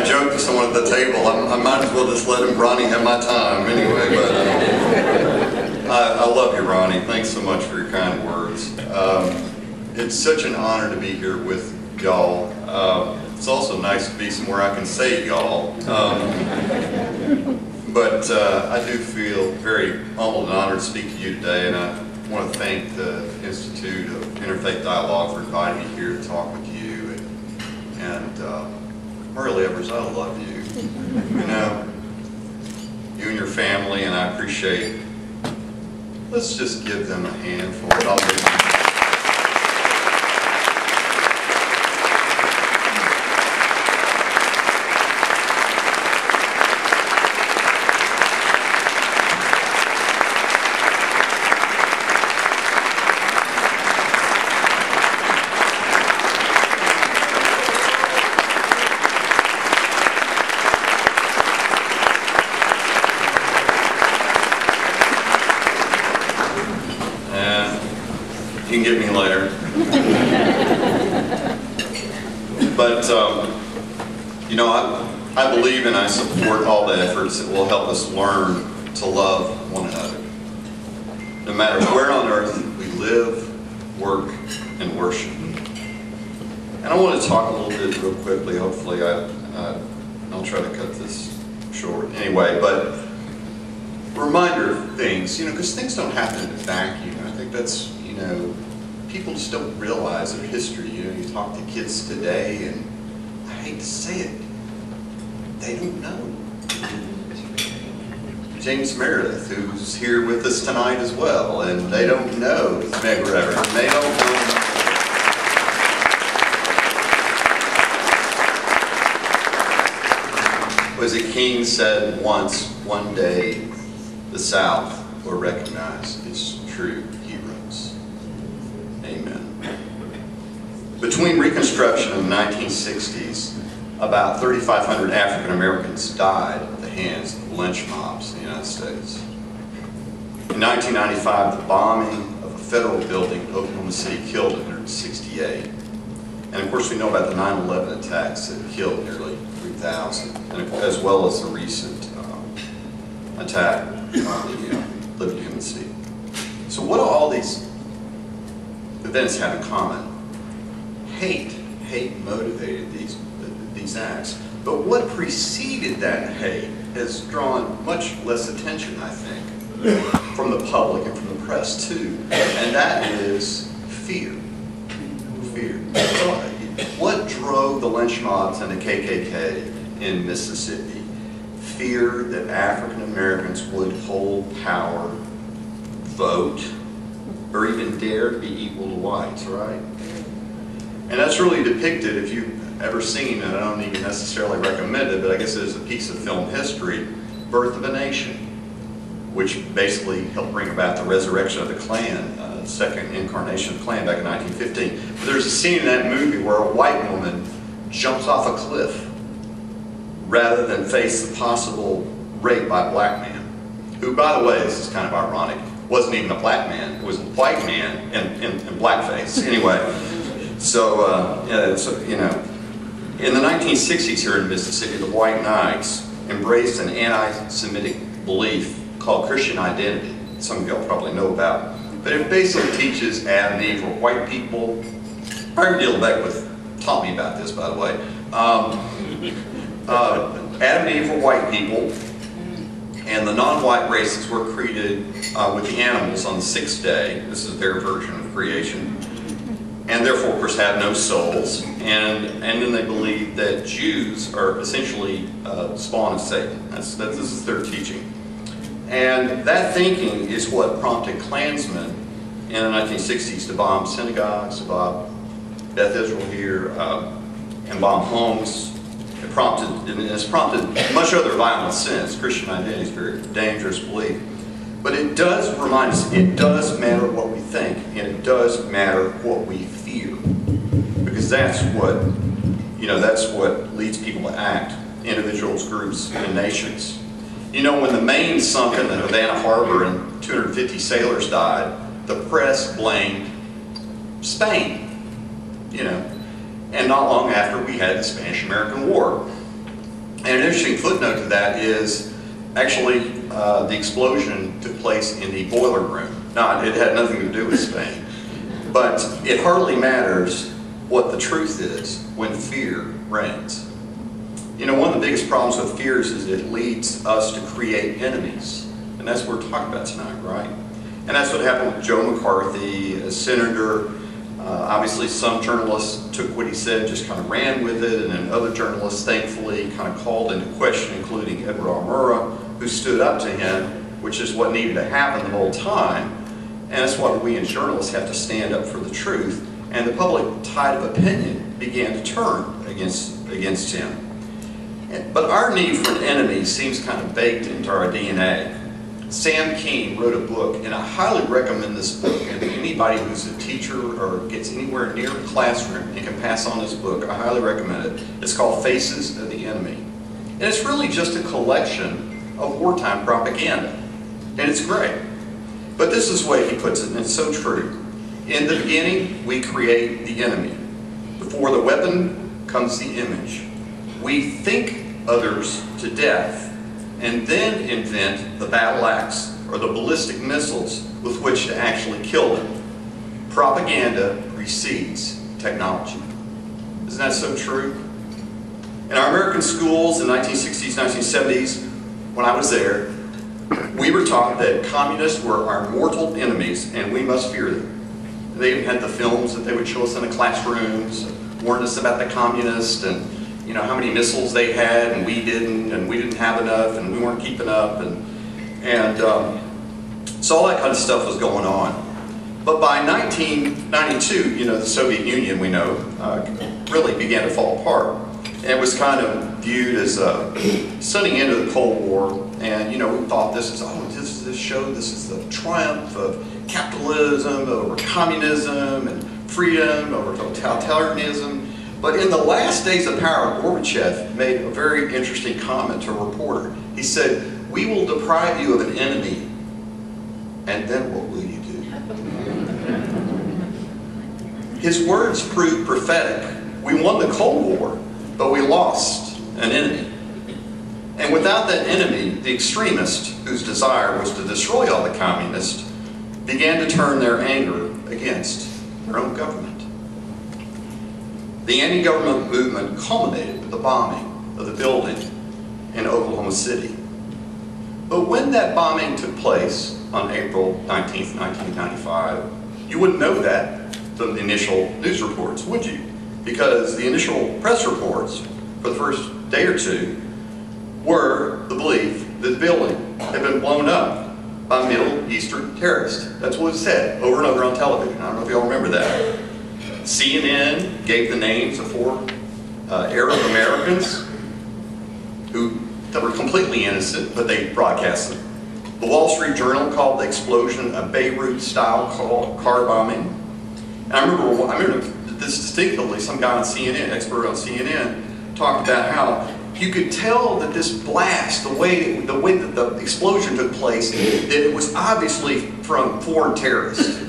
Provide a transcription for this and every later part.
I joked to someone at the table, I might as well just let Ronnie have my time anyway, but I love you, Ronnie. Thanks so much for your kind words. It's such an honor to be here with y'all. It's also nice to be somewhere I can say y'all. But I do feel very humbled and honored to speak to you today, and I want to thank the Institute of Interfaith Dialogue for inviting me here to talk with you. And Hurley Evers, I love you. You know, you and your family, and I appreciate. Let's just give them a hand for what I'll do. You can get me later. But, you know, I believe and I support all the efforts that will help us learn to love one another. No matter where on earth we live, work, and worship. And I want to talk a little bit real quickly. Hopefully I'll try to cut this short anyway, but reminder of things, you know, because things don't happen in a vacuum. I think that's, you know, people just don't realize their history. You know, you talk to kids today, and I hate to say it, they don't know. James Meredith, who's here with us tonight as well, and they don't know Meg Reverend. They don't know. Was it King said once, one day the South will recognize its true heroes. Amen. Between Reconstruction and the 1960s, about 3,500 African Americans died at the hands of lynch mobs in the United States. In 1995, the bombing of a federal building in Oklahoma City killed 168. And of course, we know about the 9/11 attacks that killed nearly 3,000, as well as the recent attack on the Liberty Embassy. So what do all these events have in common? Hate motivated these acts. But what preceded that hate has drawn much less attention, I think, from the public and from the press too, and that is fear. Fear. So what drove the lynch mobs and the KKK in Mississippi? Fear that African Americans would hold power, vote, or even dare to be equal to whites, right? And that's really depicted, if you've ever seen it, I don't even necessarily recommend it, but I guess it is a piece of film history, Birth of a Nation, which basically helped bring about the resurrection of the Klan, second incarnation of the Klan back in 1915. But there's a scene in that movie where a white woman jumps off a cliff rather than face the possible rape by a black man, who, by the way, this is kind of ironic, wasn't even a black man, it was a white man in blackface. Anyway, so, you know, in the 1960s here in Mississippi, the White Knights embraced an anti-Semitic belief called Christian identity. Some of y'all probably know about. But it basically teaches Adam and Eve were white people. Harvey Deal Beckwith taught me about this, by the way. Adam and Eve were white people, and the non-white races were created with the animals on the sixth day. This is their version of creation. And therefore, of course, have no souls. And then they believe that Jews are essentially spawn of Satan. This is their teaching. And that thinking is what prompted Klansmen in the 1960s to bomb synagogues, to bomb Beth Israel here, and bomb homes. It's prompted much other violence since. Christian identity is a very dangerous belief. But it does remind us, it does matter what we think, and it does matter what we fear. Because that's what, you know, that's what leads people to act, individuals, groups, and nations. You know, when the Maine sunk in the Havana Harbor and 250 sailors died, the press blamed Spain, you know. And not long after, we had the Spanish-American War. an interesting footnote to that is actually the explosion took place in the boiler room. Now, it had nothing to do with Spain, but it hardly matters what the truth is when fear reigns. You know, one of the biggest problems with fears is it leads us to create enemies. And that's what we're talking about tonight, right? And that's what happened with Joe McCarthy, a senator. Obviously, some journalists took what he said, just kind of ran with it, and then other journalists, thankfully, kind of called into question, including Edward R. Murrah, who stood up to him, which is what needed to happen the whole time. And that's why we as journalists have to stand up for the truth. And the public tide of opinion began to turn against him. But our need for an enemy seems kind of baked into our DNA. Sam King wrote a book, and I highly recommend this book. And anybody who's a teacher or gets anywhere near a classroom and can pass on this book, I highly recommend it. It's called Faces of the Enemy. And it's really just a collection of wartime propaganda. And it's great. But this is the way he puts it, and it's so true. In the beginning, we create the enemy. Before the weapon comes the image. We think others to death, and then invent the battle axe or the ballistic missiles with which to actually kill them. Propaganda precedes technology. Isn't that so true? In our American schools in the 1960s, 1970s, when I was there, we were taught that communists were our mortal enemies and we must fear them. They even had the films that they would show us in the classrooms, warned us about the communists and you know how many missiles they had and we didn't have enough and we weren't keeping up and so all that kind of stuff was going on. But by 1992, you know, the Soviet Union, we know, really began to fall apart. And it was kind of viewed as setting into the Cold War, and you know, we thought this is the triumph of capitalism over communism and freedom over totalitarianism. But in the last days of power, Gorbachev made a very interesting comment to a reporter. He said, "We will deprive you of an enemy, and then what will you do?" His words proved prophetic. We won the Cold War, but we lost an enemy. And without that enemy, the extremist, whose desire was to destroy all the communists, began to turn their anger against their own government. The anti-government movement culminated with the bombing of the building in Oklahoma City. But when that bombing took place on April 19th, 1995, you wouldn't know that from the initial news reports, would you? Because the initial press reports for the first day or two were the belief that the building had been blown up by Middle Eastern terrorists. That's what it said over and over on television. I don't know if y'all remember that. CNN gave the names of 4 Arab Americans that were completely innocent, but they broadcast them. The Wall Street Journal called the explosion a Beirut-style car bombing. And I remember this distinctively. Some guy on CNN, expert on CNN, talked about how you could tell that this blast, the way that the explosion took place, that it was obviously from foreign terrorists.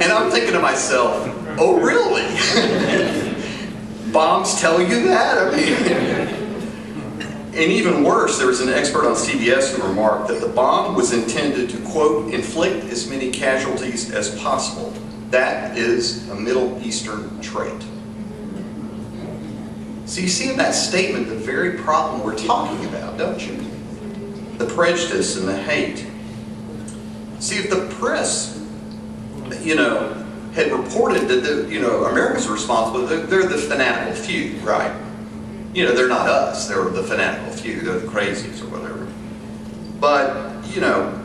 And I'm thinking to myself, oh really? Bombs tell you that? I mean, and even worse, there was an expert on CBS who remarked that the bomb was intended to, quote, inflict as many casualties as possible. That is a Middle Eastern trait. So you see in that statement the very problem we're talking about, don't you? The prejudice and the hate. See, if the press, you know, had reported that Americans were responsible, they're the fanatical few, right? You know, they're not us, they're the fanatical few, they're the crazies or whatever. But, you know,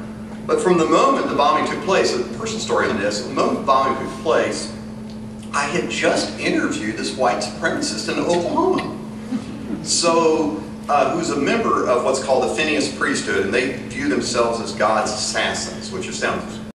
but from the moment the bombing took place, a personal story on this, the moment the bombing took place, I had just interviewed this white supremacist in Oklahoma. So, who's a member of what's called the Phineas priesthood, and they view themselves as God's assassins, which sounds